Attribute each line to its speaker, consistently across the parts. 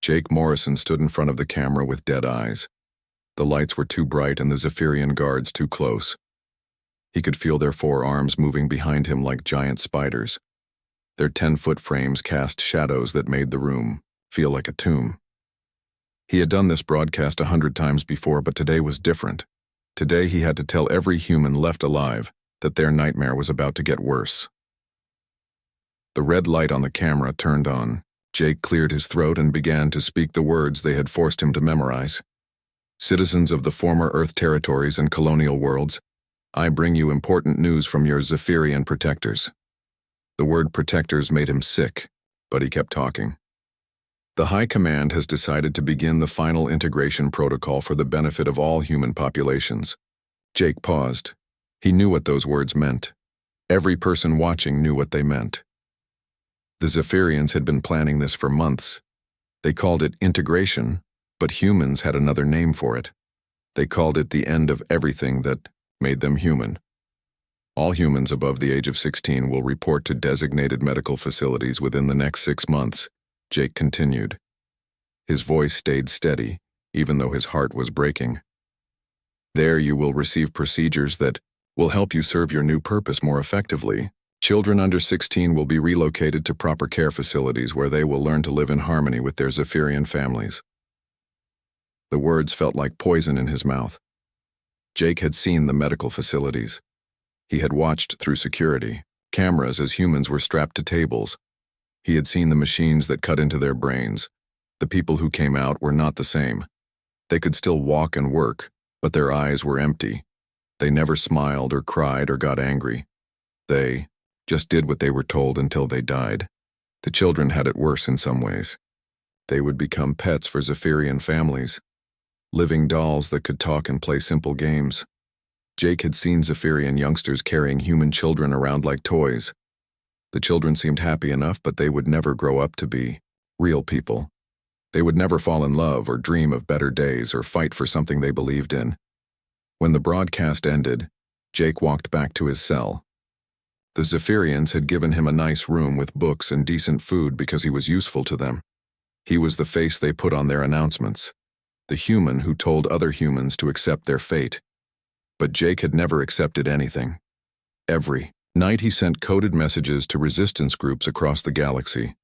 Speaker 1: Jake Morrison stood in front of the camera with dead eyes. The lights were too bright and the Zephyrian guards too close. He could feel their forearms moving behind him like giant spiders. Their 10-foot frames cast shadows that made the room feel like a tomb. He had done this broadcast 100 times before, but today was different. Today he had to tell every human left alive that their nightmare was about to get worse. The red light on the camera turned on. Jake cleared his throat and began to speak the words they had forced him to memorize. Citizens of the former Earth territories and colonial worlds, I bring you important news from your Zephyrian protectors. The word protectors made him sick, but he kept talking. The High Command has decided to begin the final integration protocol for the benefit of all human populations. Jake paused. He knew what those words meant. Every person watching knew what they meant. The Zephyrians had been planning this for months. They called it integration, but humans had another name for it. They called it the end of everything that made them human. All humans above the age of 16 will report to designated medical facilities within the next 6 months, Jake continued. His voice stayed steady, even though his heart was breaking. There you will receive procedures that will help you serve your new purpose more effectively. Children under 16 will be relocated to proper care facilities where they will learn to live in harmony with their Zephyrian families. The words felt like poison in his mouth. Jake had seen the medical facilities. He had watched through security cameras as humans were strapped to tables. He had seen the machines that cut into their brains. The people who came out were not the same. They could still walk and work, but their eyes were empty. They never smiled or cried or got angry. They just did what they were told until they died. The children had it worse in some ways. They would become pets for Zephyrian families, living dolls that could talk and play simple games. Jake had seen Zephyrian youngsters carrying human children around like toys. The children seemed happy enough, but they would never grow up to be real people. They would never fall in love or dream of better days or fight for something they believed in. When the broadcast ended, Jake walked back to his cell. The Zephyrians had given him a nice room with books and decent food because he was useful to them. He was the face they put on their announcements, the human who told other humans to accept their fate. But Jake had never accepted anything. Every night he sent coded messages to resistance groups across the galaxy.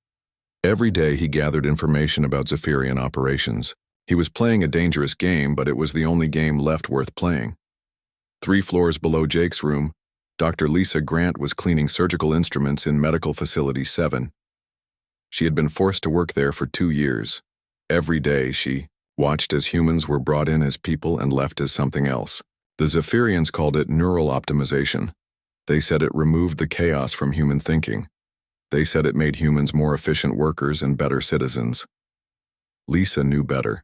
Speaker 1: Every day he gathered information about Zephyrian operations. He was playing a dangerous game, but it was the only game left worth playing. 3 floors below Jake's room, Dr. Lisa Grant was cleaning surgical instruments in Medical Facility 7. She had been forced to work there for 2 years. Every day she watched as humans were brought in as people and left as something else. The Zephyrians called it neural optimization. They said it removed the chaos from human thinking. They said it made humans more efficient workers and better citizens. Lisa knew better.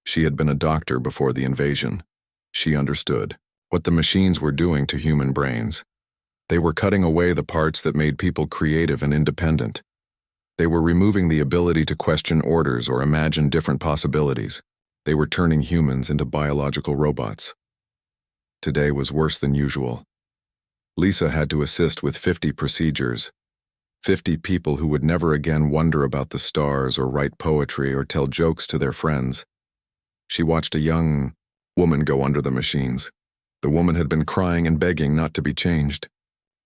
Speaker 1: She had been a doctor before the invasion. She understood what the machines were doing to human brains. They were cutting away the parts that made people creative and independent. They were removing the ability to question orders or imagine different possibilities. They were turning humans into biological robots. Today was worse than usual. Lisa had to assist with 50 procedures. 50 people who would never again wonder about the stars or write poetry or tell jokes to their friends. She watched a young woman go under the machines. The woman had been crying and begging not to be changed.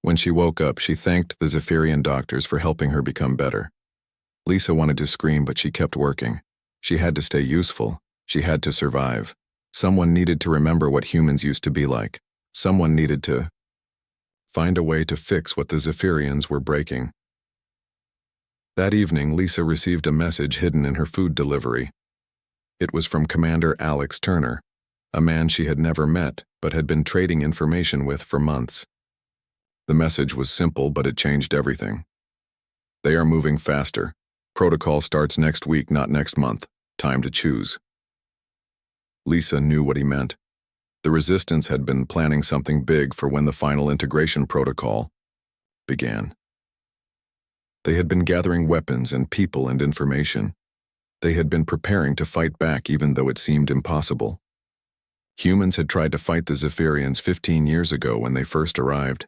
Speaker 1: When she woke up, she thanked the Zephyrian doctors for helping her become better. Lisa wanted to scream, but she kept working. She had to stay useful. She had to survive. Someone needed to remember what humans used to be like. Someone needed to find a way to fix what the Zephyrians were breaking. That evening, Lisa received a message hidden in her food delivery. It was from Commander Alex Turner, a man she had never met but had been trading information with for months. The message was simple, but it changed everything. They are moving faster. Protocol starts next week, not next month. Time to choose. Lisa knew what he meant. The Resistance had been planning something big for when the final integration protocol began. They had been gathering weapons and people and information. They had been preparing to fight back even though it seemed impossible. Humans had tried to fight the Zephyrians 15 years ago when they first arrived.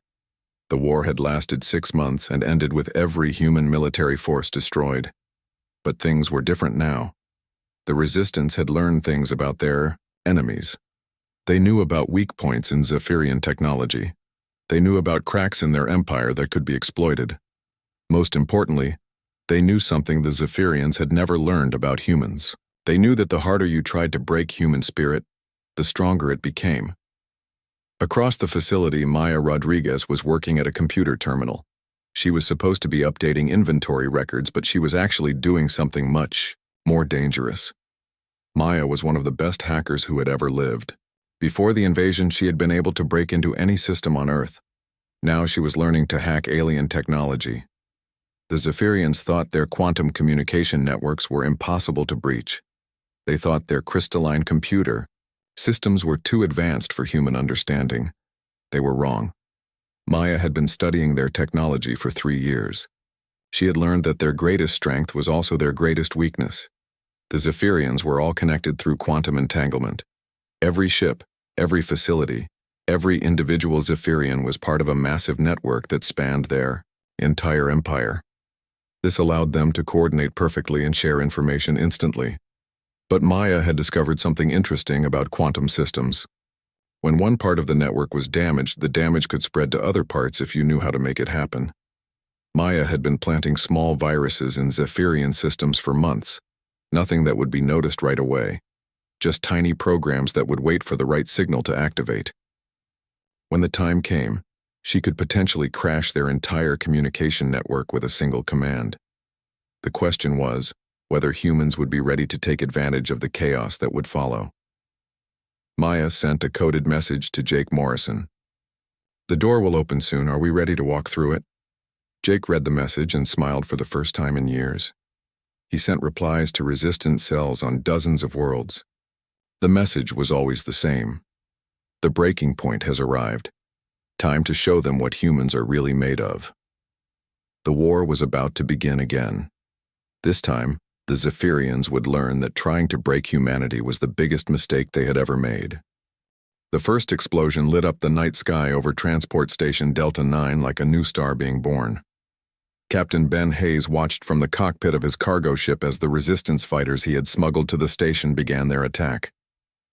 Speaker 1: The war had lasted 6 months and ended with every human military force destroyed. But things were different now. The Resistance had learned things about their enemies. They knew about weak points in Zephyrian technology. They knew about cracks in their empire that could be exploited. Most importantly, they knew something the Zephyrians had never learned about humans. They knew that the harder you tried to break human spirit, the stronger it became. Across the facility, Maya Rodriguez was working at a computer terminal. She was supposed to be updating inventory records, but she was actually doing something much more dangerous. Maya was one of the best hackers who had ever lived. Before the invasion, she had been able to break into any system on Earth. Now she was learning to hack alien technology. The Zephyrians thought their quantum communication networks were impossible to breach. They thought their crystalline computer systems were too advanced for human understanding. They were wrong. Maya had been studying their technology for 3 years. She had learned that their greatest strength was also their greatest weakness. The Zephyrians were all connected through quantum entanglement. Every ship, every facility, every individual Zephyrian was part of a massive network that spanned their entire empire. This allowed them to coordinate perfectly and share information instantly. But Maya had discovered something interesting about quantum systems. When one part of the network was damaged, the damage could spread to other parts if you knew how to make it happen. Maya had been planting small viruses in Zephyrian systems for months, nothing that would be noticed right away, just tiny programs that would wait for the right signal to activate. When the time came, she could potentially crash their entire communication network with a single command. The question was whether humans would be ready to take advantage of the chaos that would follow. Maya sent a coded message to Jake Morrison. "The door will open soon. Are we ready to walk through it?" Jake read the message and smiled for the first time in years. He sent replies to resistant cells on dozens of worlds. The message was always the same. The breaking point has arrived. Time to show them what humans are really made of. The war was about to begin again. This time, the Zephyrians would learn that trying to break humanity was the biggest mistake they had ever made. The first explosion lit up the night sky over Transport Station Delta 9 like a new star being born. Captain Ben Hayes watched from the cockpit of his cargo ship as the resistance fighters he had smuggled to the station began their attack.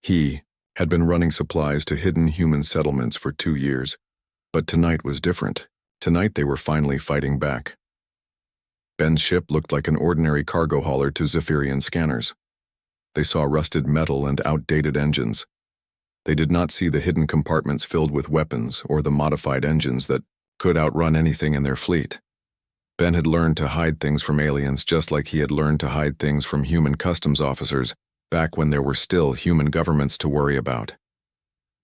Speaker 1: He had been running supplies to hidden human settlements for 2 years, but tonight was different. Tonight they were finally fighting back. Ben's ship looked like an ordinary cargo hauler to Zephyrian scanners. They saw rusted metal and outdated engines. They did not see the hidden compartments filled with weapons or the modified engines that could outrun anything in their fleet. Ben had learned to hide things from aliens just like he had learned to hide things from human customs officers back when there were still human governments to worry about.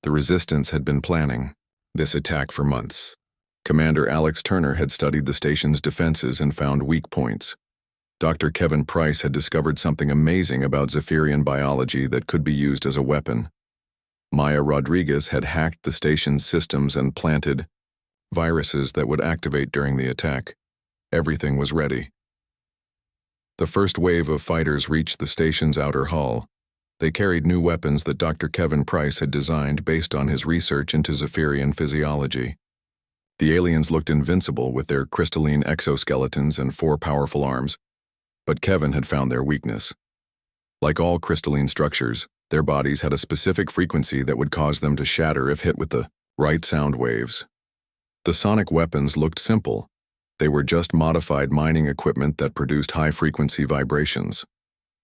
Speaker 1: The Resistance had been planning this attack for months. Commander Alex Turner had studied the station's defenses and found weak points. Dr. Kevin Price had discovered something amazing about Zephyrian biology that could be used as a weapon. Maya Rodriguez had hacked the station's systems and planted viruses that would activate during the attack. Everything was ready. The first wave of fighters reached the station's outer hull. They carried new weapons that Dr. Kevin Price had designed based on his research into Zephyrian physiology. The aliens looked invincible with their crystalline exoskeletons and 4 powerful arms, but Kevin had found their weakness. Like all crystalline structures, their bodies had a specific frequency that would cause them to shatter if hit with the right sound waves. The sonic weapons looked simple. They were just modified mining equipment that produced high-frequency vibrations.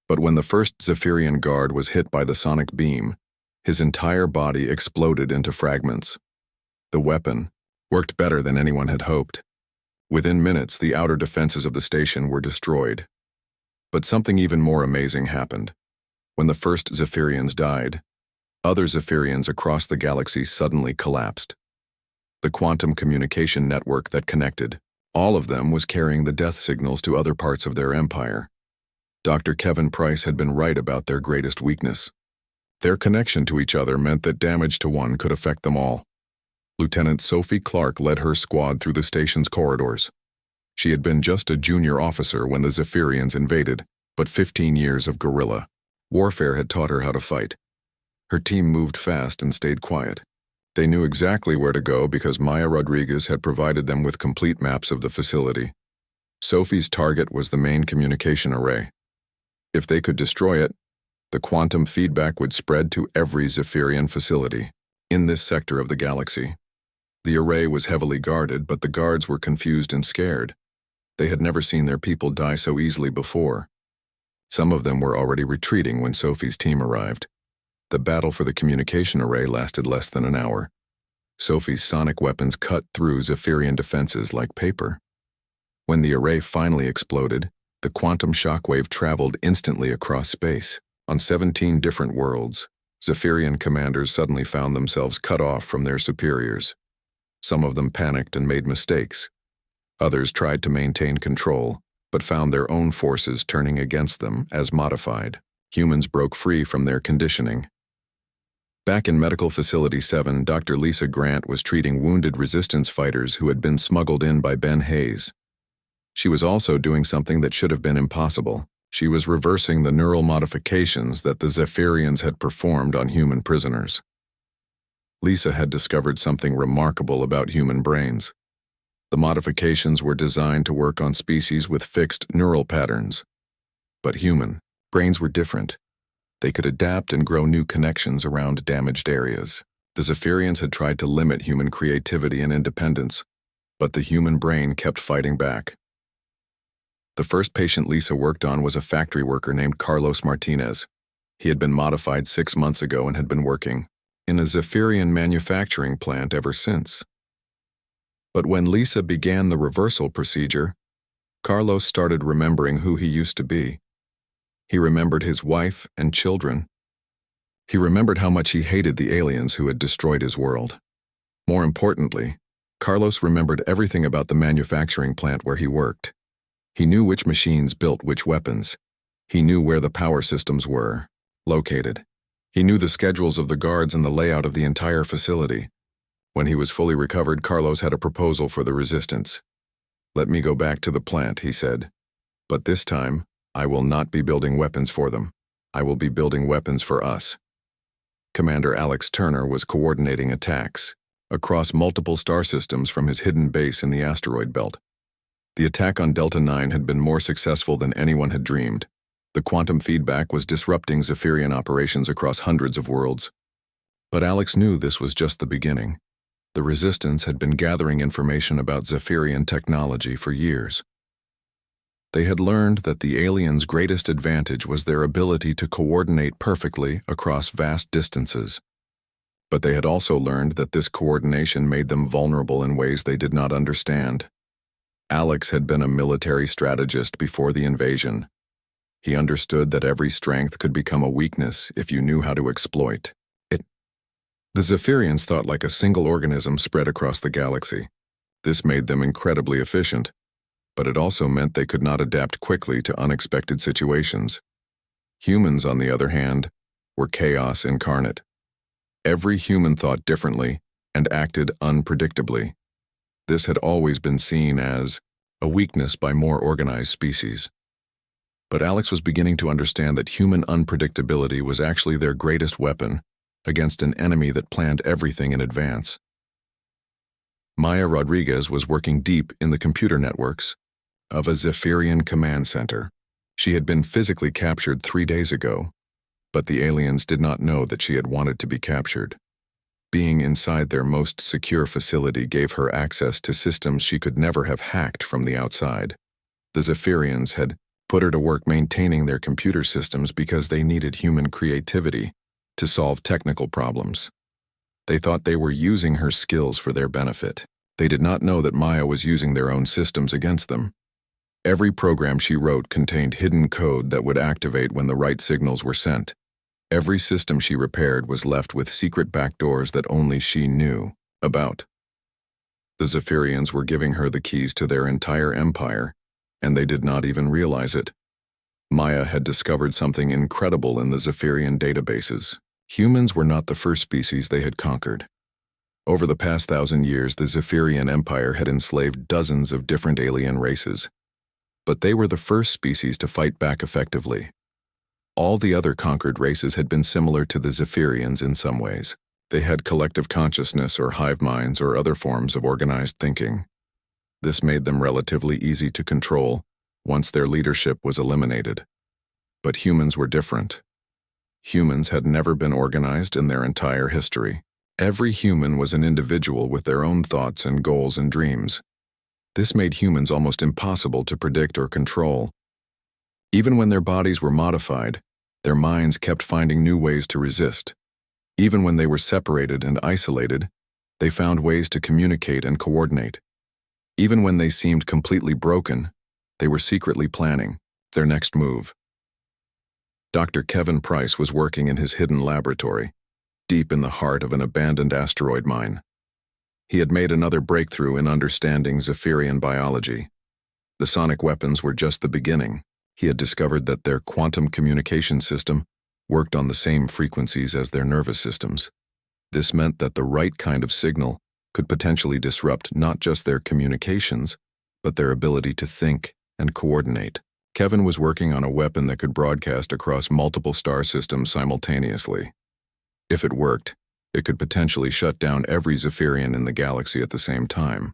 Speaker 1: But when the first Zephyrian guard was hit by the sonic beam, his entire body exploded into fragments. The weapon worked better than anyone had hoped. Within minutes, the outer defenses of the station were destroyed. But something even more amazing happened. When the first Zephyrians died, other Zephyrians across the galaxy suddenly collapsed. The quantum communication network that connected all of them was carrying the death signals to other parts of their empire. Dr. Kevin Price had been right about their greatest weakness. Their connection to each other meant that damage to one could affect them all. Lieutenant Sophie Clark led her squad through the station's corridors. She had been just a junior officer when the Zephyrians invaded, but 15 years of guerrilla warfare had taught her how to fight. Her team moved fast and stayed quiet. They knew exactly where to go because Maya Rodriguez had provided them with complete maps of the facility. Sophie's target was the main communication array. If they could destroy it, The quantum feedback would spread to every Zephyrian facility in this sector of the galaxy. The array was heavily guarded, but the guards were confused and scared. They had never seen their people die so easily before. Some of them were already retreating when Sophie's team arrived. The battle for the communication array lasted less than an hour. Sophie's sonic weapons cut through Zephyrian defenses like paper. When the array finally exploded, the quantum shockwave traveled instantly across space. On 17 different worlds, Zephyrian commanders suddenly found themselves cut off from their superiors. Some of them panicked and made mistakes. Others tried to maintain control, but found their own forces turning against them as modified. Humans broke free from their conditioning. Back in Medical Facility 7, Dr. Lisa Grant was treating wounded resistance fighters who had been smuggled in by Ben Hayes. She was also doing something that should have been impossible. She was reversing the neural modifications that the Zephyrians had performed on human prisoners. Lisa had discovered something remarkable about human brains. The modifications were designed to work on species with fixed neural patterns. But human brains were different. They could adapt and grow new connections around damaged areas. The Zephyrians had tried to limit human creativity and independence, but the human brain kept fighting back. The first patient Lisa worked on was a factory worker named Carlos Martinez. He had been modified 6 months ago and had been working in a Zephyrian manufacturing plant ever since. But when Lisa began the reversal procedure, Carlos started remembering who he used to be. He remembered his wife and children. He remembered how much he hated the aliens who had destroyed his world. More importantly, Carlos remembered everything about the manufacturing plant where he worked. He knew which machines built which weapons. He knew where the power systems were located. He knew the schedules of the guards and the layout of the entire facility. When he was fully recovered, Carlos had a proposal for the resistance. "Let me go back to the plant," he said. "But this time, I will not be building weapons for them. I will be building weapons for us." Commander Alex Turner was coordinating attacks across multiple star systems from his hidden base in the asteroid belt. The attack on Delta 9 had been more successful than anyone had dreamed. The quantum feedback was disrupting Zephyrian operations across hundreds of worlds. But Alex knew this was just the beginning. The Resistance had been gathering information about Zephyrian technology for years. They had learned that the aliens' greatest advantage was their ability to coordinate perfectly across vast distances. But they had also learned that this coordination made them vulnerable in ways they did not understand. Alex had been a military strategist before the invasion. He understood that every strength could become a weakness if you knew how to exploit it. The Zephyrians thought like a single organism spread across the galaxy. This made them incredibly efficient, but it also meant they could not adapt quickly to unexpected situations. Humans, on the other hand, were chaos incarnate. Every human thought differently and acted unpredictably. This had always been seen as a weakness by more organized species. But Alex was beginning to understand that human unpredictability was actually their greatest weapon against an enemy that planned everything in advance. Maya Rodriguez was working deep in the computer networks of a Zephyrian command center. She had been physically captured 3 days ago, but the aliens did not know that she had wanted to be captured. Being inside their most secure facility gave her access to systems she could never have hacked from the outside. The Zephyrians had put her to work maintaining their computer systems because they needed human creativity to solve technical problems. They thought they were using her skills for their benefit. They did not know that Maya was using their own systems against them. Every program she wrote contained hidden code that would activate when the right signals were sent. Every system she repaired was left with secret backdoors that only she knew about. The Zephyrians were giving her the keys to their entire empire, and they did not even realize it. Maya had discovered something incredible in the Zephyrian databases. Humans were not the first species they had conquered. Over the past 1,000 years, the Zephyrian Empire had enslaved dozens of different alien races. But they were the first species to fight back effectively. All the other conquered races had been similar to the Zephyrians in some ways. They had collective consciousness or hive minds or other forms of organized thinking. This made them relatively easy to control once their leadership was eliminated. But humans were different. Humans had never been organized in their entire history. Every human was an individual with their own thoughts and goals and dreams. This made humans almost impossible to predict or control. Even when their bodies were modified, their minds kept finding new ways to resist. Even when they were separated and isolated, they found ways to communicate and coordinate. Even when they seemed completely broken, they were secretly planning their next move. Dr. Kevin Price was working in his hidden laboratory, deep in the heart of an abandoned asteroid mine. He had made another breakthrough in understanding Zephyrian biology. The sonic weapons were just the beginning. He had discovered that their quantum communication system worked on the same frequencies as their nervous systems. This meant that the right kind of signal could potentially disrupt not just their communications, but their ability to think and coordinate. Kevin was working on a weapon that could broadcast across multiple star systems simultaneously. If it worked, it could potentially shut down every Zephyrian in the galaxy at the same time.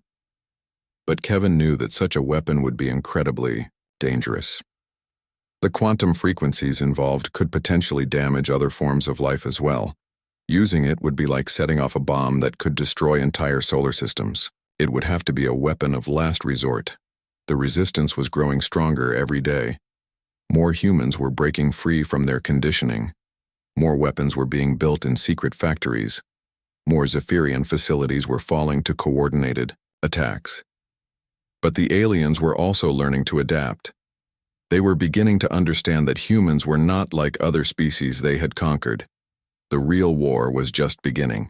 Speaker 1: But Kevin knew that such a weapon would be incredibly dangerous. The quantum frequencies involved could potentially damage other forms of life as well. Using it would be like setting off a bomb that could destroy entire solar systems. It would have to be a weapon of last resort. The resistance was growing stronger every day. More humans were breaking free from their conditioning. More weapons were being built in secret factories. More Zephyrian facilities were falling to coordinated attacks. But the aliens were also learning to adapt. They were beginning to understand that humans were not like other species they had conquered. The real war was just beginning.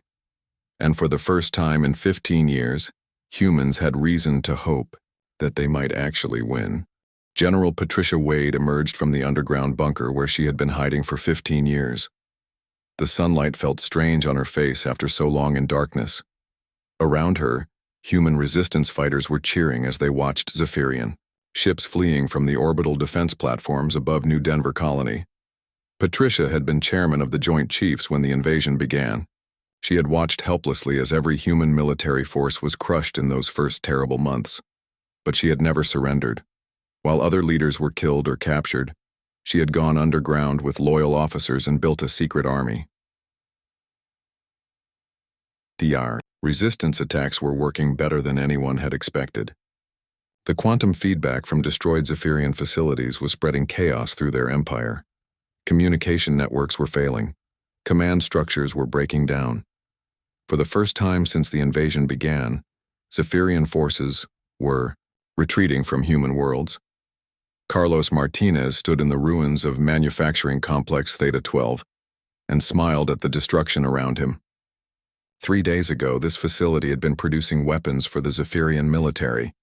Speaker 1: And for the first time in 15 years, humans had reason to hope that they might actually win. General Patricia Wade emerged from the underground bunker where she had been hiding for 15 years. The sunlight felt strange on her face after so long in darkness. Around her, human resistance fighters were cheering as they watched Zephyrian ships fleeing from the orbital defense platforms above New Denver Colony. Patricia had been chairman of the Joint Chiefs when the invasion began. She had watched helplessly as every human military force was crushed in those first terrible months. But she had never surrendered. While other leaders were killed or captured, she had gone underground with loyal officers and built a secret army. The resistance attacks were working better than anyone had expected. The quantum feedback from destroyed Zephyrian facilities was spreading chaos through their empire. Communication networks were failing. Command structures were breaking down. For the first time since the invasion began, Zephyrian forces were retreating from human worlds. Carlos Martinez stood in the ruins of manufacturing complex Theta 12 and smiled at the destruction around him. 3 days ago, this facility had been producing weapons for the Zephyrian military.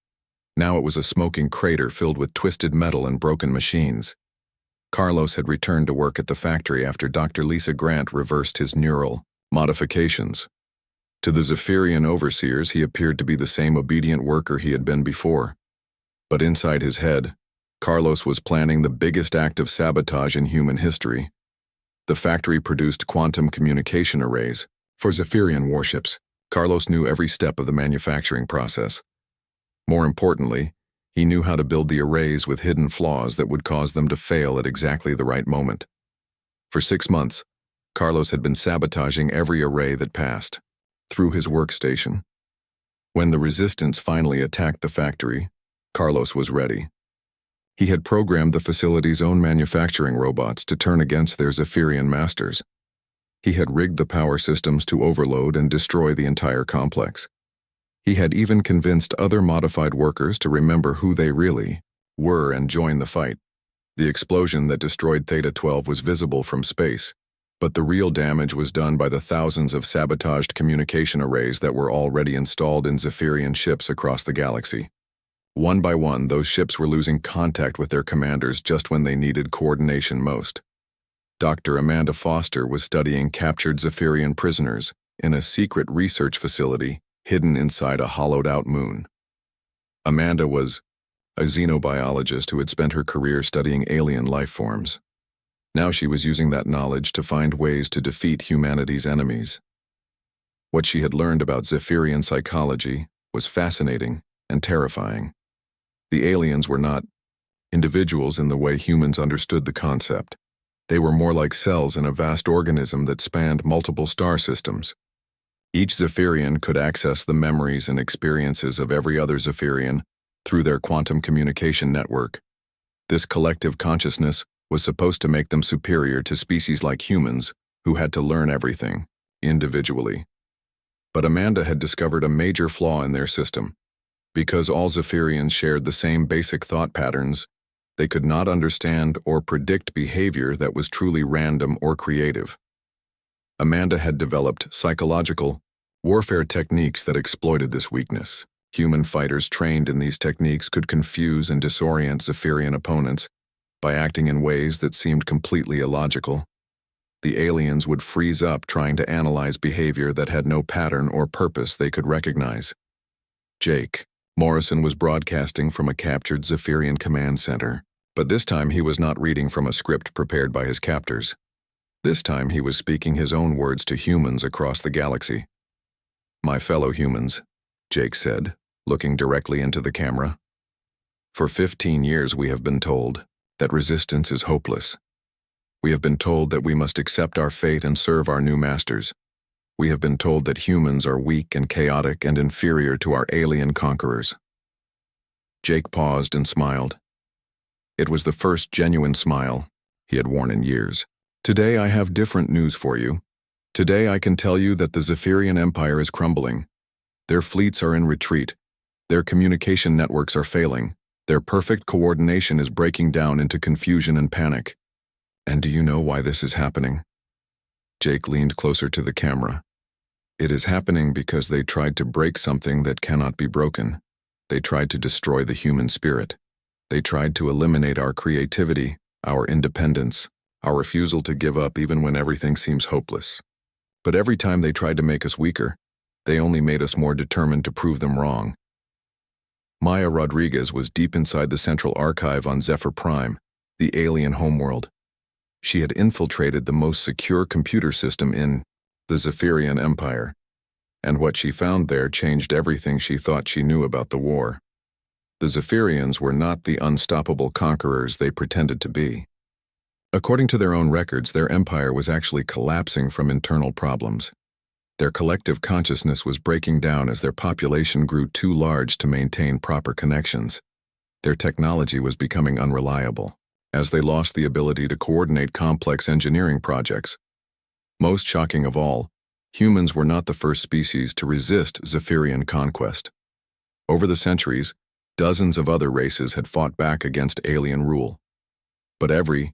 Speaker 1: Now it was a smoking crater filled with twisted metal and broken machines. Carlos had returned to work at the factory after Dr. Lisa Grant reversed his neural modifications. To the Zephyrian overseers, he appeared to be the same obedient worker he had been before. But inside his head, Carlos was planning the biggest act of sabotage in human history. The factory produced quantum communication arrays for Zephyrian warships. Carlos knew every step of the manufacturing process. More importantly, he knew how to build the arrays with hidden flaws that would cause them to fail at exactly the right moment. For 6 months, Carlos had been sabotaging every array that passed through his workstation. When the resistance finally attacked the factory, Carlos was ready. He had programmed the facility's own manufacturing robots to turn against their Zephyrian masters. He had rigged the power systems to overload and destroy the entire complex. He had even convinced other modified workers to remember who they really were and join the fight. The explosion that destroyed Theta 12 was visible from space, but the real damage was done by the thousands of sabotaged communication arrays that were already installed in Zephyrian ships across the galaxy. One by one, those ships were losing contact with their commanders just when they needed coordination most. Dr. Amanda Foster was studying captured Zephyrian prisoners in a secret research facility hidden inside a hollowed-out moon. Amanda was a xenobiologist who had spent her career studying alien life forms. Now she was using that knowledge to find ways to defeat humanity's enemies. What she had learned about Zephyrian psychology was fascinating and terrifying. The aliens were not individuals in the way humans understood the concept. They were more like cells in a vast organism that spanned multiple star systems. Each Zephyrian could access the memories and experiences of every other Zephyrian through their quantum communication network. This collective consciousness was supposed to make them superior to species like humans, who had to learn everything, individually. But Amanda had discovered a major flaw in their system. Because all Zephyrians shared the same basic thought patterns, they could not understand or predict behavior that was truly random or creative. Amanda had developed psychological warfare techniques that exploited this weakness. Human fighters trained in these techniques could confuse and disorient Zephyrian opponents by acting in ways that seemed completely illogical. The aliens would freeze up trying to analyze behavior that had no pattern or purpose they could recognize. Jake Morrison was broadcasting from a captured Zephyrian command center, but this time he was not reading from a script prepared by his captors. This time he was speaking his own words to humans across the galaxy. "My fellow humans," Jake said, looking directly into the camera. "For 15 years we have been told that resistance is hopeless. We have been told that we must accept our fate and serve our new masters. We have been told that humans are weak and chaotic and inferior to our alien conquerors." Jake paused and smiled. It was the first genuine smile he had worn in years. "Today I have different news for you. Today I can tell you that the Zephyrian Empire is crumbling. Their fleets are in retreat. Their communication networks are failing. Their perfect coordination is breaking down into confusion and panic. And do you know why this is happening?" Jake leaned closer to the camera. "It is happening because they tried to break something that cannot be broken. They tried to destroy the human spirit. They tried to eliminate our creativity, our independence, our refusal to give up even when everything seems hopeless. But every time they tried to make us weaker, they only made us more determined to prove them wrong." Maya Rodriguez was deep inside the Central Archive on Zephyr Prime, the alien homeworld. She had infiltrated the most secure computer system in the Zephyrian Empire, and what she found there changed everything she thought she knew about the war. The Zephyrians were not the unstoppable conquerors they pretended to be. According to their own records, their empire was actually collapsing from internal problems. Their collective consciousness was breaking down as their population grew too large to maintain proper connections. Their technology was becoming unreliable, as they lost the ability to coordinate complex engineering projects. Most shocking of all, humans were not the first species to resist Zephyrian conquest. Over the centuries, dozens of other races had fought back against alien rule. But every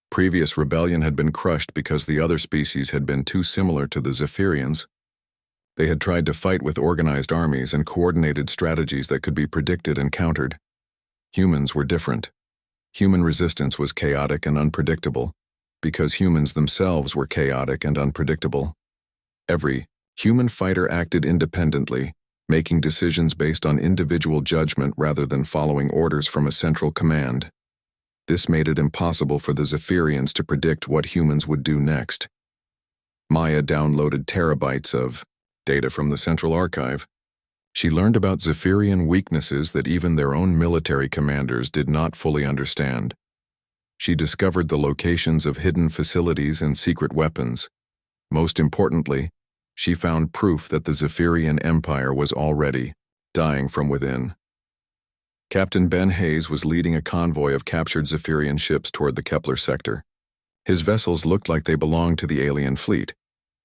Speaker 1: previous rebellion had been crushed because the other species had been too similar to the Zephyrians. They had tried to fight with organized armies and coordinated strategies that could be predicted and countered. Humans were different. Human resistance was chaotic and unpredictable, because humans themselves were chaotic and unpredictable. Every human fighter acted independently, making decisions based on individual judgment rather than following orders from a central command. This made it impossible for the Zephyrians to predict what humans would do next. Maya downloaded terabytes of data from the Central Archive. She learned about Zephyrian weaknesses that even their own military commanders did not fully understand. She discovered the locations of hidden facilities and secret weapons. Most importantly, she found proof that the Zephyrian Empire was already dying from within. Captain Ben Hayes was leading a convoy of captured Zephyrian ships toward the Kepler sector. His vessels looked like they belonged to the alien fleet,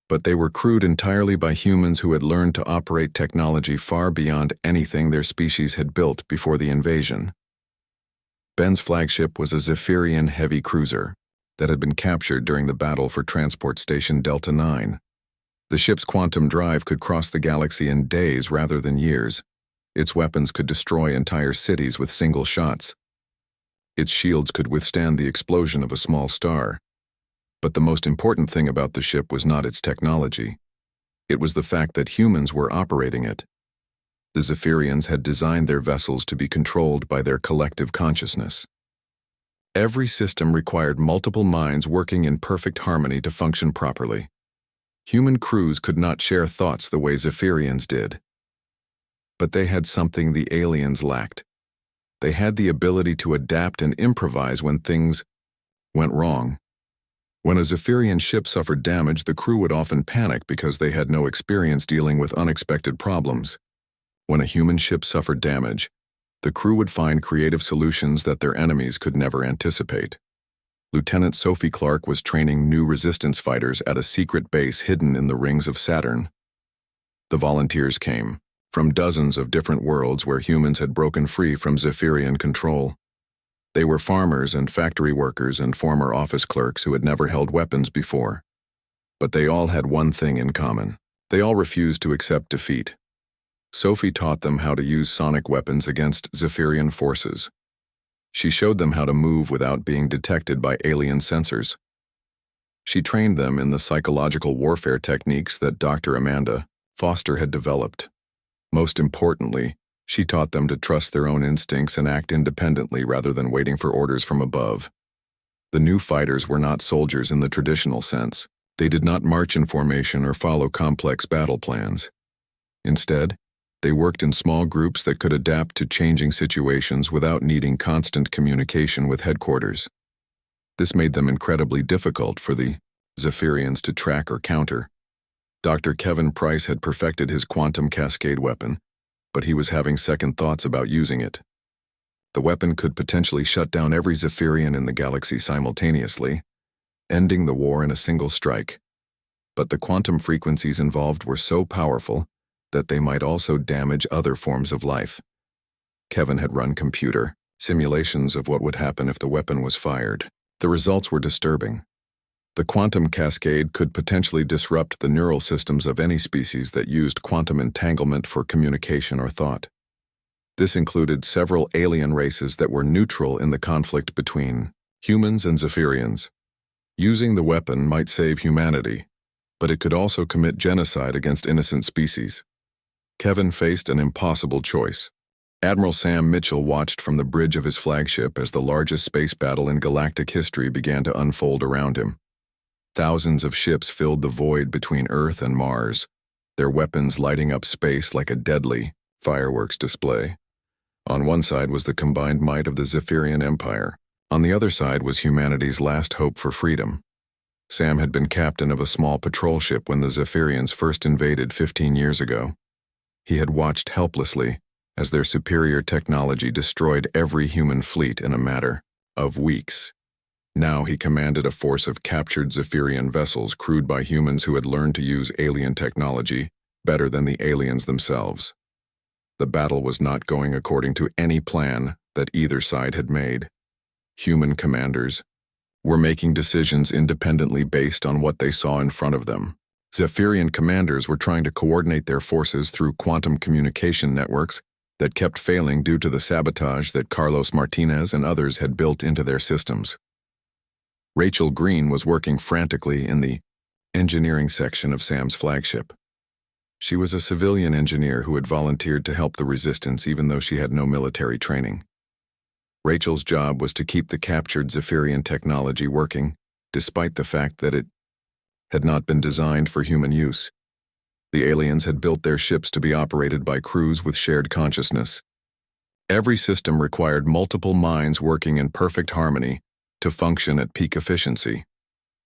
Speaker 1: but they were crewed entirely by humans who had learned to operate technology far beyond anything their species had built before the invasion. Ben's flagship was a Zephyrian heavy cruiser that had been captured during the battle for Transport Station Delta 9. The ship's quantum drive could cross the galaxy in days rather than years. Its weapons could destroy entire cities with single shots. Its shields could withstand the explosion of a small star. But the most important thing about the ship was not its technology. It was the fact that humans were operating it. The Zephyrians had designed their vessels to be controlled by their collective consciousness. Every system required multiple minds working in perfect harmony to function properly. Human crews could not share thoughts the way Zephyrians did. But they had something the aliens lacked. They had the ability to adapt and improvise when things went wrong. When a Zephyrian ship suffered damage, the crew would often panic because they had no experience dealing with unexpected problems. When a human ship suffered damage, the crew would find creative solutions that their enemies could never anticipate. Lieutenant Sophie Clark was training new resistance fighters at a secret base hidden in the rings of Saturn. The volunteers came from dozens of different worlds where humans had broken free from Zephyrian control. They were farmers and factory workers and former office clerks who had never held weapons before. But they all had one thing in common. They all refused to accept defeat. Sophie taught them how to use sonic weapons against Zephyrian forces. She showed them how to move without being detected by alien sensors. She trained them in the psychological warfare techniques that Dr. Amanda Foster had developed. Most importantly, she taught them to trust their own instincts and act independently rather than waiting for orders from above. The new fighters were not soldiers in the traditional sense. They did not march in formation or follow complex battle plans. Instead, they worked in small groups that could adapt to changing situations without needing constant communication with headquarters. This made them incredibly difficult for the Zephyrians to track or counter. Dr. Kevin Price had perfected his quantum cascade weapon, but he was having second thoughts about using it. The weapon could potentially shut down every Zephyrian in the galaxy simultaneously, ending the war in a single strike. But the quantum frequencies involved were so powerful that they might also damage other forms of life. Kevin had run computer simulations of what would happen if the weapon was fired. The results were disturbing. The quantum cascade could potentially disrupt the neural systems of any species that used quantum entanglement for communication or thought. This included several alien races that were neutral in the conflict between humans and Zephyrians. Using the weapon might save humanity, but it could also commit genocide against innocent species. Kevin faced an impossible choice. Admiral Sam Mitchell watched from the bridge of his flagship as the largest space battle in galactic history began to unfold around him. Thousands of ships filled the void between Earth and Mars, their weapons lighting up space like a deadly fireworks display. On one side was the combined might of the Zephyrian Empire. On the other side was humanity's last hope for freedom. Sam had been captain of a small patrol ship when the Zephyrians first invaded 15 years ago. He had watched helplessly as their superior technology destroyed every human fleet in a matter of weeks. Now he commanded a force of captured Zephyrian vessels crewed by humans who had learned to use alien technology better than the aliens themselves. The battle was not going according to any plan that either side had made. Human commanders were making decisions independently based on what they saw in front of them. Zephyrian commanders were trying to coordinate their forces through quantum communication networks that kept failing due to the sabotage that Carlos Martinez and others had built into their systems. Rachel Green was working frantically in the engineering section of Sam's flagship. She was a civilian engineer who had volunteered to help the resistance even though she had no military training. Rachel's job was to keep the captured Zephyrian technology working, despite the fact that it had not been designed for human use. The aliens had built their ships to be operated by crews with shared consciousness. Every system required multiple minds working in perfect harmony to function at peak efficiency.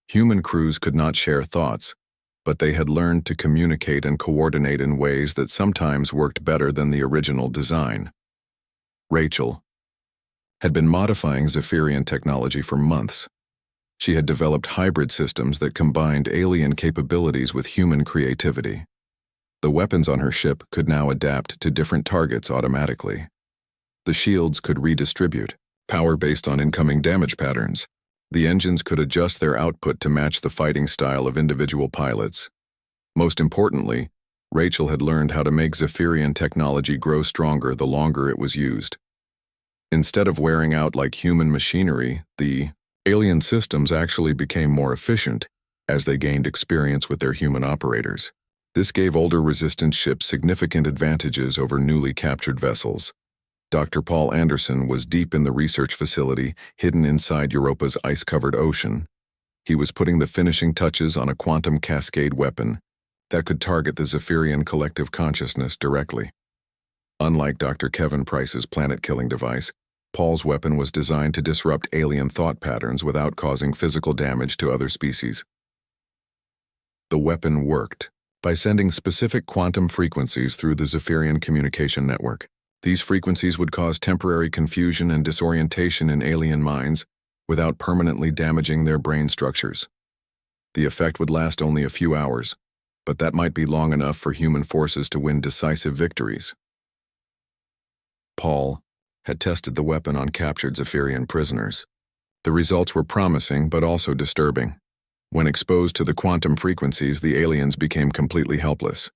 Speaker 1: Human crews could not share thoughts, but they had learned to communicate and coordinate in ways that sometimes worked better than the original design. Rachel had been modifying Zephyrian technology for months. She had developed hybrid systems that combined alien capabilities with human creativity. The weapons on her ship could now adapt to different targets automatically. The shields could redistribute power based on incoming damage patterns. The engines could adjust their output to match the fighting style of individual pilots. Most importantly, Rachel had learned how to make Zephyrian technology grow stronger the longer it was used. Instead of wearing out like human machinery, the alien systems actually became more efficient as they gained experience with their human operators. This gave older resistance ships significant advantages over newly captured vessels. Dr. Paul Anderson was deep in the research facility hidden inside Europa's ice-covered ocean. He was putting the finishing touches on a quantum cascade weapon that could target the Zephyrian collective consciousness directly. Unlike Dr. Kevin Price's planet-killing device, Paul's weapon was designed to disrupt alien thought patterns without causing physical damage to other species. The weapon worked by sending specific quantum frequencies through the Zephyrian communication network. These frequencies would cause temporary confusion and disorientation in alien minds without permanently damaging their brain structures. The effect would last only a few hours, but that might be long enough for human forces to win decisive victories. Paul had tested the weapon on captured Zephyrian prisoners. The results were promising but also disturbing. When exposed to the quantum frequencies, the aliens became completely helpless.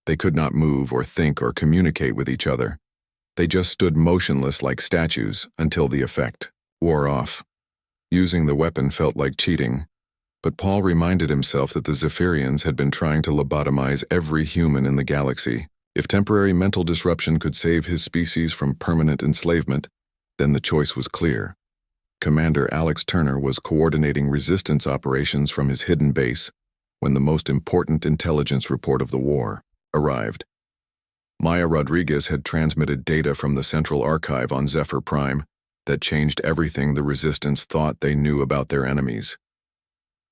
Speaker 1: They could not move or think or communicate with each other. They just stood motionless like statues until the effect wore off. Using the weapon felt like cheating, but Paul reminded himself that the Zephyrians had been trying to lobotomize every human in the galaxy. If temporary mental disruption could save his species from permanent enslavement, then the choice was clear. Commander Alex Turner was coordinating resistance operations from his hidden base when the most important intelligence report of the war arrived. Maya Rodriguez had transmitted data from the Central Archive on Zephyr Prime that changed everything the Resistance thought they knew about their enemies.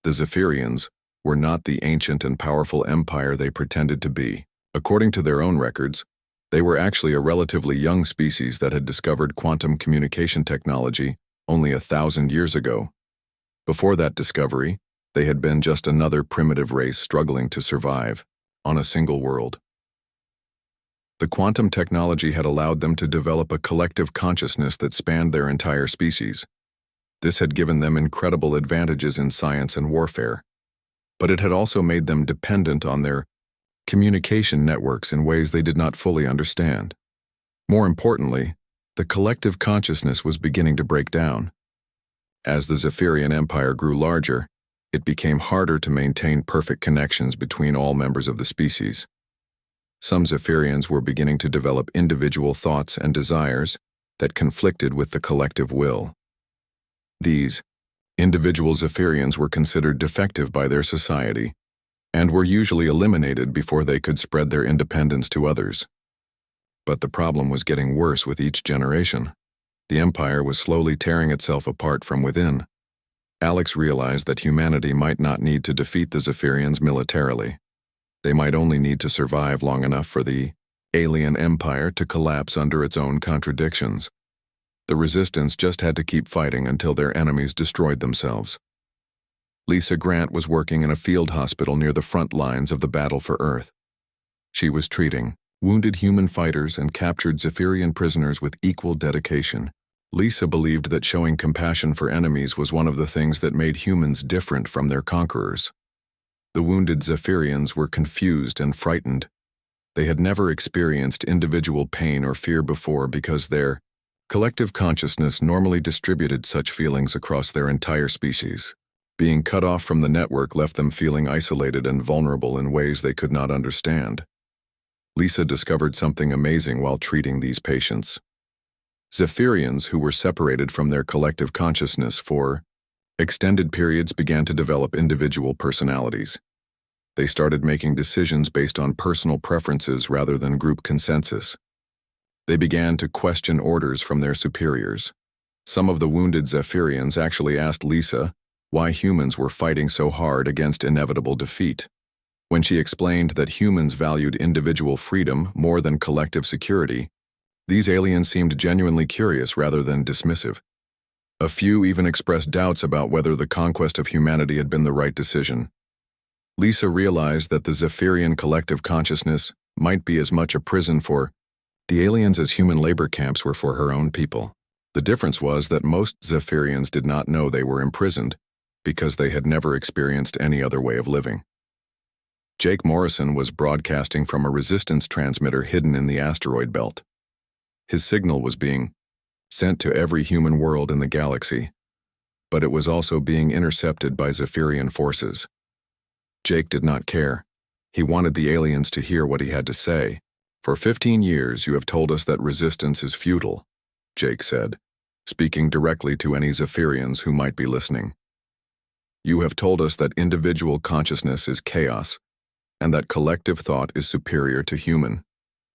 Speaker 1: The Zephyrians were not the ancient and powerful empire they pretended to be. According to their own records, they were actually a relatively young species that had discovered quantum communication technology only 1,000 years ago. Before that discovery, they had been just another primitive race struggling to survive on a single world. The quantum technology had allowed them to develop a collective consciousness that spanned their entire species. This had given them incredible advantages in science and warfare, but it had also made them dependent on their communication networks in ways they did not fully understand. More importantly, the collective consciousness was beginning to break down. As the Zephyrian Empire grew larger, it became harder to maintain perfect connections between all members of the species. Some Zephyrians were beginning to develop individual thoughts and desires that conflicted with the collective will. These individual Zephyrians were considered defective by their society and were usually eliminated before they could spread their independence to others. But the problem was getting worse with each generation. The Empire was slowly tearing itself apart from within. Alex realized that humanity might not need to defeat the Zephyrians militarily. They might only need to survive long enough for the alien empire to collapse under its own contradictions. The Resistance just had to keep fighting until their enemies destroyed themselves. Lisa Grant was working in a field hospital near the front lines of the battle for Earth. She was treating wounded human fighters and captured Zephyrian prisoners with equal dedication. Lisa believed that showing compassion for enemies was one of the things that made humans different from their conquerors. The wounded Zephyrians were confused and frightened. They had never experienced individual pain or fear before because their collective consciousness normally distributed such feelings across their entire species. Being cut off from the network left them feeling isolated and vulnerable in ways they could not understand. Lisa discovered something amazing while treating these patients. Zephyrians who were separated from their collective consciousness for extended periods began to develop individual personalities. They started making decisions based on personal preferences rather than group consensus. They began to question orders from their superiors. Some of the wounded Zephyrians actually asked Lisa why humans were fighting so hard against inevitable defeat. When she explained that humans valued individual freedom more than collective security, these aliens seemed genuinely curious rather than dismissive. A few even expressed doubts about whether the conquest of humanity had been the right decision. Lisa realized that the Zephyrian collective consciousness might be as much a prison for the aliens as human labor camps were for her own people. The difference was that most Zephyrians did not know they were imprisoned because they had never experienced any other way of living. Jake Morrison was broadcasting from a resistance transmitter hidden in the asteroid belt. His signal was being sent to every human world in the galaxy, but it was also being intercepted by Zephyrian forces. Jake did not care. He wanted the aliens to hear what he had to say. "For 15 years you have told us that resistance is futile," Jake said, speaking directly to any Zephyrians who might be listening. "You have told us that individual consciousness is chaos, and that collective thought is superior to human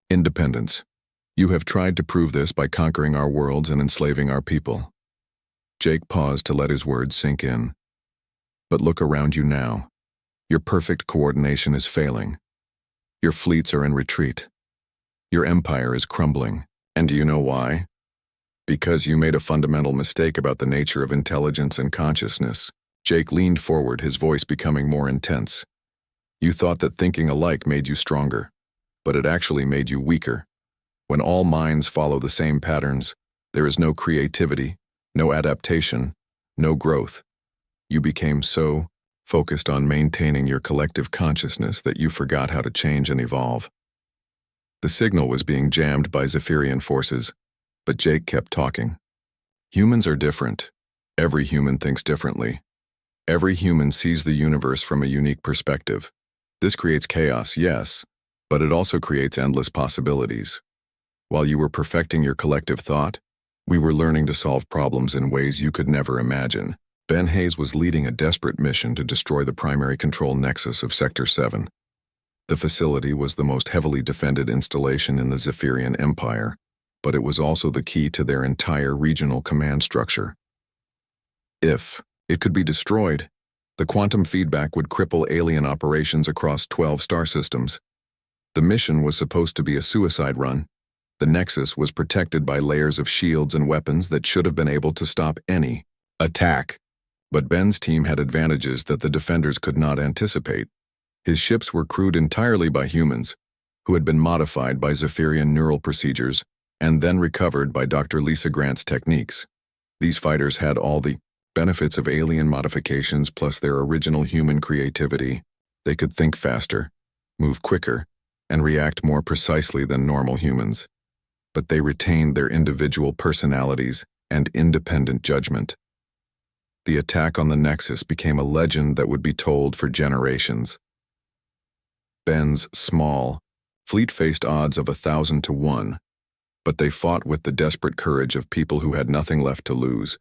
Speaker 1: independence. You have tried to prove this by conquering our worlds and enslaving our people. Jake paused to let his words sink in. But look around you now. Your perfect coordination is failing. Your fleets are in retreat. Your empire is crumbling. And do you know why? Because you made a fundamental mistake about the nature of intelligence and consciousness. Jake leaned forward, his voice becoming more intense. You thought that thinking alike made you stronger, but it actually made you weaker. When all minds follow the same patterns, there is no creativity, no adaptation, no growth. You became so focused on maintaining your collective consciousness that you forgot how to change and evolve. The signal was being jammed by Zephyrian forces, but Jake kept talking. Humans are different. Every human thinks differently. Every human sees the universe from a unique perspective. This creates chaos, yes, but it also creates endless possibilities. While you were perfecting your collective thought, we were learning to solve problems in ways you could never imagine. Ben Hayes was leading a desperate mission to destroy the primary control nexus of Sector 7. The facility was the most heavily defended installation in the Zephyrian Empire, but it was also the key to their entire regional command structure. If it could be destroyed, the quantum feedback would cripple alien operations across 12 star systems. The mission was supposed to be a suicide run. The Nexus was protected by layers of shields and weapons that should have been able to stop any attack. But Ben's team had advantages that the defenders could not anticipate. His ships were crewed entirely by humans, who had been modified by Zephyrian neural procedures and then recovered by Dr. Lisa Grant's techniques. These fighters had all the benefits of alien modifications plus their original human creativity. They could think faster, move quicker, and react more precisely than normal humans. But they retained their individual personalities and independent judgment. The attack on the Nexus became a legend that would be told for generations. Ben's small fleet faced odds of 1,000 to 1, but they fought with the desperate courage of people who had nothing left to lose.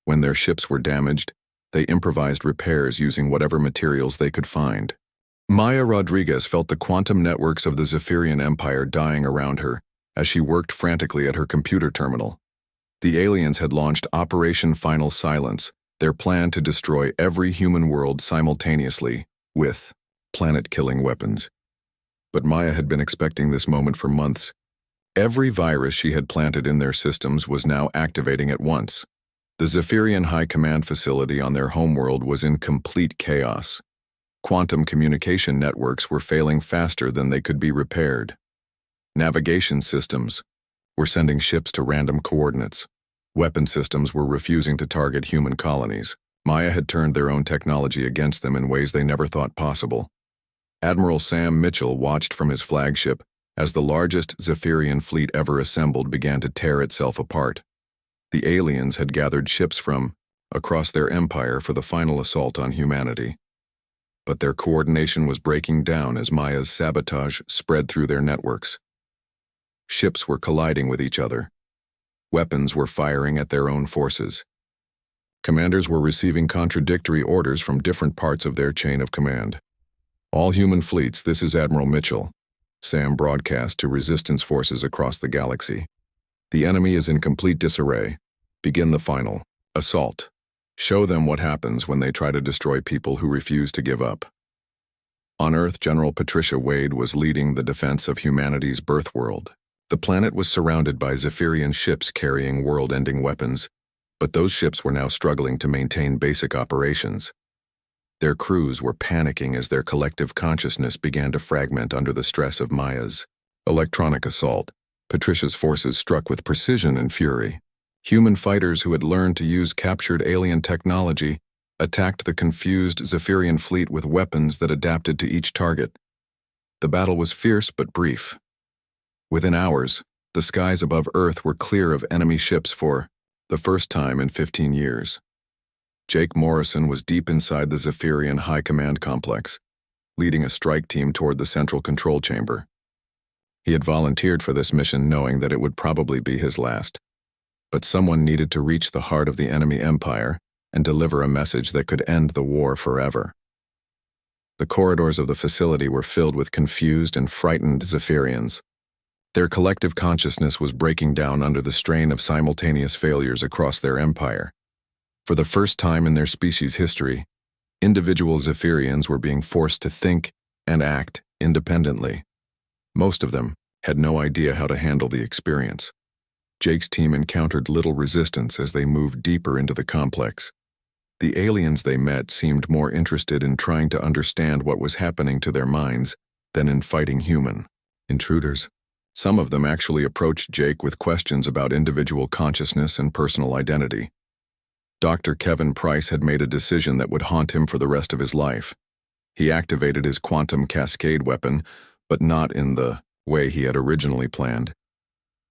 Speaker 1: When their ships were damaged, they improvised repairs using whatever materials they could find. Maya Rodriguez felt the quantum networks of the Zephyrian Empire dying around her as she worked frantically at her computer terminal. The aliens had launched Operation Final Silence, their plan to destroy every human world simultaneously with planet-killing weapons. But Maya had been expecting this moment for months. Every virus she had planted in their systems was now activating at once. The Zephyrian High Command facility on their homeworld was in complete chaos. Quantum communication networks were failing faster than they could be repaired. Navigation systems were sending ships to random coordinates. Weapon systems were refusing to target human colonies. Maya had turned their own technology against them in ways they never thought possible. Admiral Sam Mitchell watched from his flagship as the largest Zephyrian fleet ever assembled began to tear itself apart. The aliens had gathered ships from across their empire for the final assault on humanity. But their coordination was breaking down as Maya's sabotage spread through their networks. Ships were colliding with each other. Weapons were firing at their own forces. Commanders were receiving contradictory orders from different parts of their chain of command. All human fleets, this is Admiral Mitchell. Sam broadcast to resistance forces across the galaxy. The enemy is in complete disarray. Begin the final assault. Show them what happens when they try to destroy people who refuse to give up. On Earth, General Patricia Wade was leading the defense of humanity's birth world. The planet was surrounded by Zephyrian ships carrying world-ending weapons, but those ships were now struggling to maintain basic operations. Their crews were panicking as their collective consciousness began to fragment under the stress of Maya's electronic assault. Patricia's forces struck with precision and fury. Human fighters who had learned to use captured alien technology attacked the confused Zephyrian fleet with weapons that adapted to each target. The battle was fierce but brief. Within hours, the skies above Earth were clear of enemy ships for the first time in 15 years. Jake Morrison was deep inside the Zephyrian High Command complex, leading a strike team toward the central control chamber. He had volunteered for this mission knowing that it would probably be his last. But someone needed to reach the heart of the enemy empire and deliver a message that could end the war forever. The corridors of the facility were filled with confused and frightened Zephyrians. Their collective consciousness was breaking down under the strain of simultaneous failures across their empire. For the first time in their species' history, individual Zephyrians were being forced to think and act independently. Most of them had no idea how to handle the experience. Jake's team encountered little resistance as they moved deeper into the complex. The aliens they met seemed more interested in trying to understand what was happening to their minds than in fighting human intruders. Some of them actually approached Jake with questions about individual consciousness and personal identity. Dr. Kevin Price had made a decision that would haunt him for the rest of his life. He activated his quantum cascade weapon, but not in the way he had originally planned.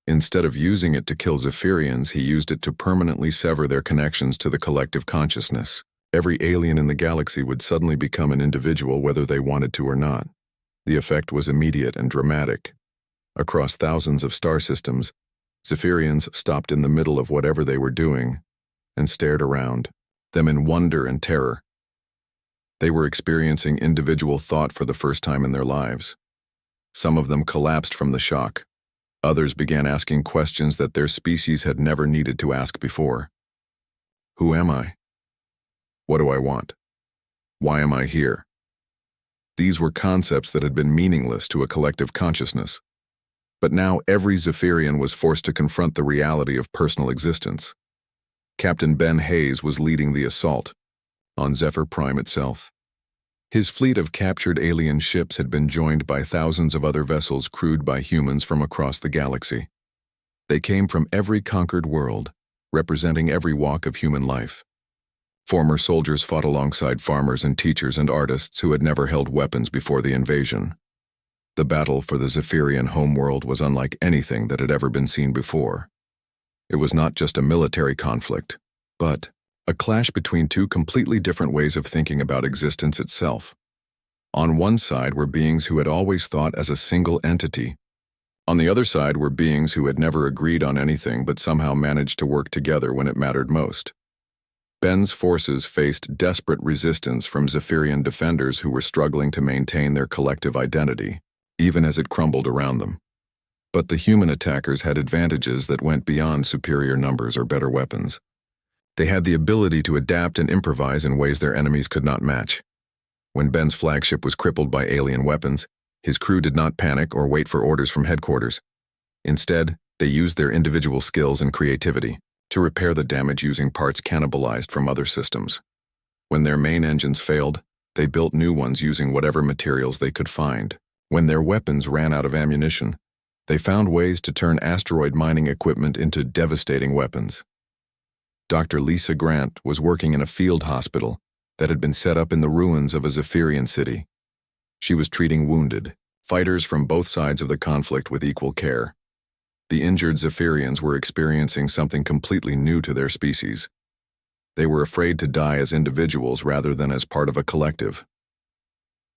Speaker 1: Instead of using it to kill Zephyrians, he used it to permanently sever their connections to the collective consciousness. Every alien in the galaxy would suddenly become an individual whether they wanted to or not. The effect was immediate and dramatic. Across thousands of star systems, Zephyrians stopped in the middle of whatever they were doing and stared around them in wonder and terror. They were experiencing individual thought for the first time in their lives. Some of them collapsed from the shock. Others began asking questions that their species had never needed to ask before. Who am I? What do I want? Why am I here? These were concepts that had been meaningless to a collective consciousness. But now every Zephyrian was forced to confront the reality of personal existence. Captain Ben Hayes was leading the assault on Zephyr Prime itself. His fleet of captured alien ships had been joined by thousands of other vessels crewed by humans from across the galaxy. They came from every conquered world, representing every walk of human life. Former soldiers fought alongside farmers and teachers and artists who had never held weapons before the invasion. The battle for the Zephyrian homeworld was unlike anything that had ever been seen before. It was not just a military conflict, but a clash between two completely different ways of thinking about existence itself. On one side were beings who had always thought as a single entity. On the other side were beings who had never agreed on anything but somehow managed to work together when it mattered most. Ben's forces faced desperate resistance from Zephyrian defenders who were struggling to maintain their collective identity, even as it crumbled around them. But the human attackers had advantages that went beyond superior numbers or better weapons. They had the ability to adapt and improvise in ways their enemies could not match. When Ben's flagship was crippled by alien weapons, his crew did not panic or wait for orders from headquarters. Instead, they used their individual skills and creativity to repair the damage using parts cannibalized from other systems. When their main engines failed, they built new ones using whatever materials they could find. When their weapons ran out of ammunition, they found ways to turn asteroid mining equipment into devastating weapons. Dr. Lisa Grant was working in a field hospital that had been set up in the ruins of a Zephyrian city. She was treating wounded fighters from both sides of the conflict with equal care. The injured Zephyrians were experiencing something completely new to their species. They were afraid to die as individuals rather than as part of a collective.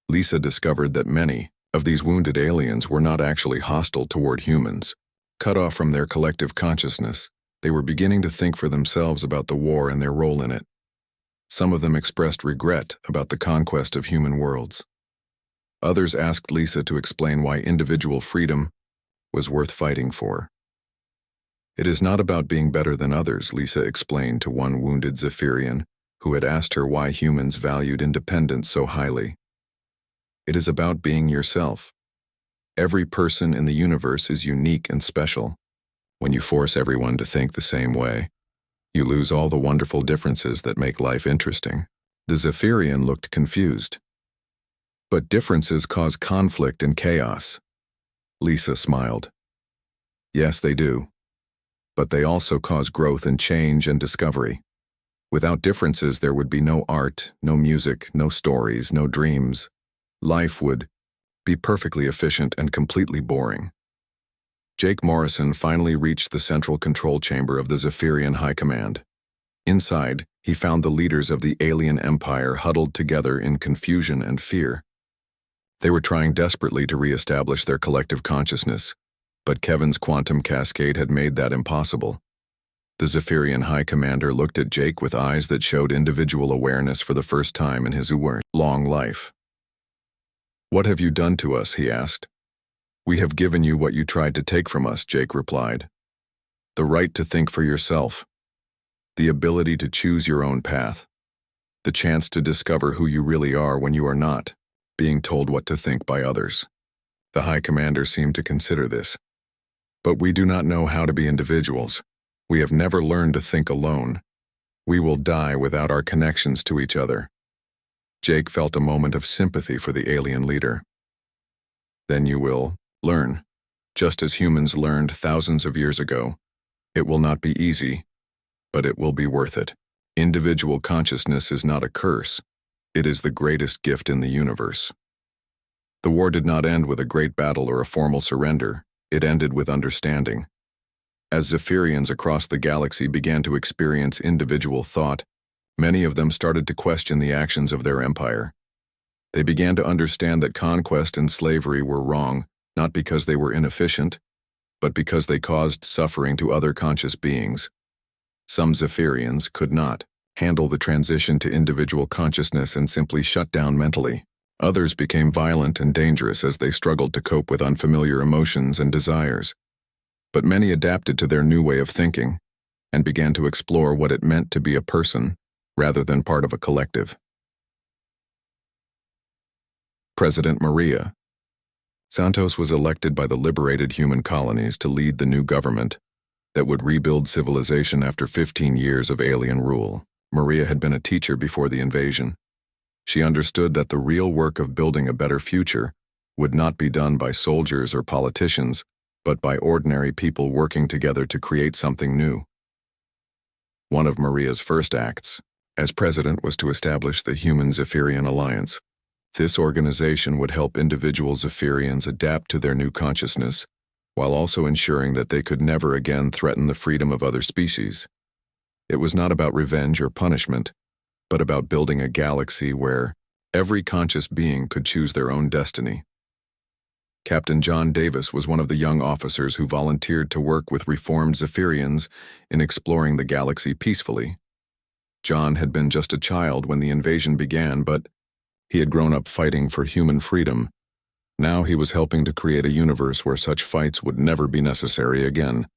Speaker 1: Lisa discovered that many of these wounded aliens were not actually hostile toward humans. Cut off from their collective consciousness, they were beginning to think for themselves about the war and their role in it. Some of them expressed regret about the conquest of human worlds. Others asked Lisa to explain why individual freedom was worth fighting for. It is not about being better than others, Lisa explained to one wounded Zephyrian who had asked her why humans valued independence so highly. It is about being yourself. Every person in the universe is unique and special. When you force everyone to think the same way, you lose all the wonderful differences that make life interesting. The Zephyrian looked confused. But differences cause conflict and chaos. Lisa smiled. Yes, they do. But they also cause growth and change and discovery. Without differences, there would be no art, no music, no stories, no dreams. Life would be perfectly efficient and completely boring. Jake Morrison finally reached the central control chamber of the Zephyrian High Command. Inside, he found the leaders of the alien empire huddled together in confusion and fear. They were trying desperately to re-establish their collective consciousness, but Kevin's quantum cascade had made that impossible. The Zephyrian High Commander looked at Jake with eyes that showed individual awareness for the first time in his long life. "What have you done to us?" he asked. "We have given you what you tried to take from us," Jake replied. "The right to think for yourself. The ability to choose your own path. The chance to discover who you really are when you are not being told what to think by others." The High Commander seemed to consider this. "But we do not know how to be individuals. We have never learned to think alone. We will die without our connections to each other." Jake felt a moment of sympathy for the alien leader. "Then you will learn, just as humans learned thousands of years ago. It will not be easy, but it will be worth it. Individual consciousness is not a curse. It is the greatest gift in the universe." The war did not end with a great battle or a formal surrender. It ended with understanding. As Zephyrians across the galaxy began to experience individual thought, many of them started to question the actions of their empire. They began to understand that conquest and slavery were wrong, not because they were inefficient, but because they caused suffering to other conscious beings. Some Zephyrians could not handle the transition to individual consciousness and simply shut down mentally. Others became violent and dangerous as they struggled to cope with unfamiliar emotions and desires. But many adapted to their new way of thinking and began to explore what it meant to be a person rather than part of a collective. President Maria. Santos was elected by the liberated human colonies to lead the new government that would rebuild civilization after 15 years of alien rule. Maria had been a teacher before the invasion. She understood that the real work of building a better future would not be done by soldiers or politicians, but by ordinary people working together to create something new. One of Maria's first acts as president was to establish the Human Zephyrian Alliance. This organization would help individual Zephyrians adapt to their new consciousness, while also ensuring that they could never again threaten the freedom of other species. It was not about revenge or punishment, but about building a galaxy where every conscious being could choose their own destiny. Captain John Davis was one of the young officers who volunteered to work with reformed Zephyrians in exploring the galaxy peacefully. John had been just a child when the invasion began, but he had grown up fighting for human freedom. Now he was helping to create a universe where such fights would never be necessary again.